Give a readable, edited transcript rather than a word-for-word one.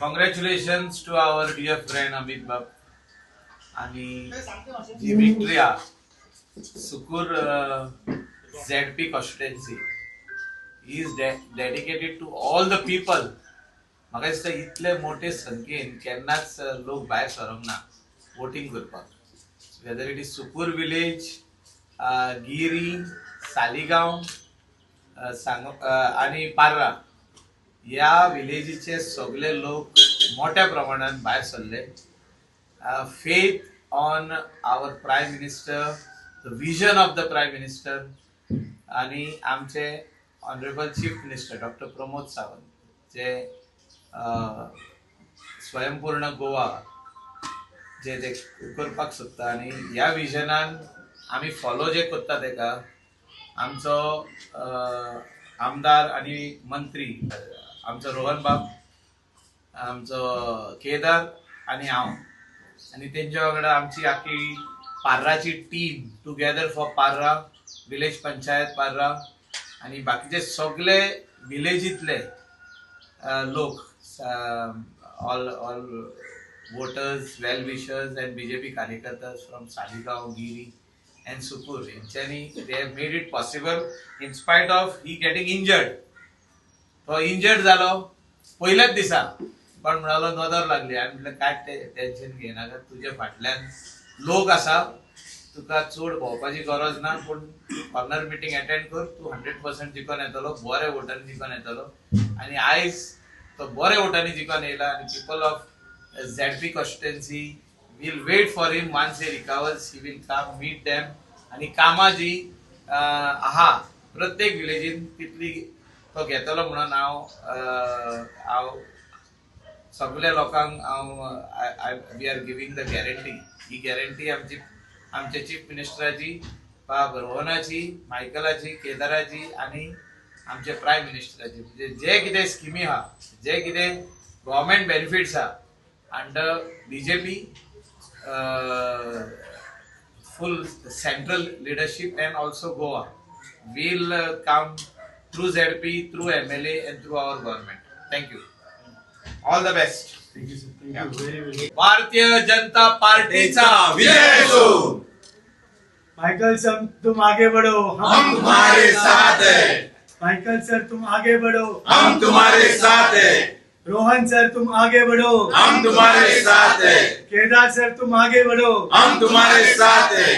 Congratulations to our dear friend Amit Bab. आणि जी victory हा Sukkur ZP constituency is dedicated to all the people. म्हाका दिसता इतले मोठे संख्येन केन्नाच लोक भायर सरंक ना वोटिंग करपाक. Whether it is Sucorem village, Guirim, Saligao आणि पार्रा या विलेजीचे सगळे लोक मोठ्या प्रमाणात भायर सरले. Faith on our Prime Minister, the vision of the Prime Minister, आणि आमचे honourable chief minister doctor Pramod Sawant जे स्वयंपूर्ण गोवा जे ते करपाक सोदता आणि ह्या विजनान आमी फॉलो जे करता तेका आमचो आमदार आणि मंत्री आमचो रोहन बाब, आमचो केदार आणि हांव आणि त्यांच्या वांगडा आमची आखी पार्राची team together for Parra, village panchayat Parra आणि बाकीचे सगळे विलेजीतले लोक, all voters, well wishers and BJP कार्यकर्तास फ्रॉम सालिगांव, गिरी एंड सुकूर यांच्यानी they have made it possible in spite of he getting injured. तो इंजर्ड जालो पहिल्याच दिसा पण म्हणालो नदर लागली. आणि म्हटलं काय टेन्शन घेनाका, तुझे फाटल्यान लोक आसा, तुका चड भोंवपाची गरज ना, पण कॉर्नर मिटींग अटेंड कर, तू 100% जिखून येतलो, बरे वोटांनी जिखून येतलो. आणि आयज तो बरे वोटांनी जिखून येयला आणि people of ZP constituency will wait for him once he recovers. He will come meet them. आणि कामा जी आहा प्रत्येक विलेजीन तितली तो घेतलो म्हणून हांव सगळ्या लोकांक we are giving the guarantee. ही गॅरंटी आमचे चीफ मिनिस्टराची, रोहनाची, मायकलाची, केदाराची आणि आमचे प्रायम मिनिस्टराची. म्हणजे जे कितें स्किमी आहा, जे कितें गव्हर्मेंट बेनिफिट्स आहा under BJP full central leadership and also Goa will come through ZP, through MLA and through our government. Thank you. All the best. Thank you, sir. Thank you very, very much. Bharatiya Janata पार्टीचा विजय हो. Michael sir तुम आगे बढ़ो, हम तुम्हारे साथ हैं. Michael sir तुम आगे बढ़ो, हम तुम्हारे साथ हैं. रोहन सर तुम आगे बढ़ो, हम तुम्हारे साथ हैं. केदार सर तुम आगे बढ़ो, हम तुम्हारे साथ हैं.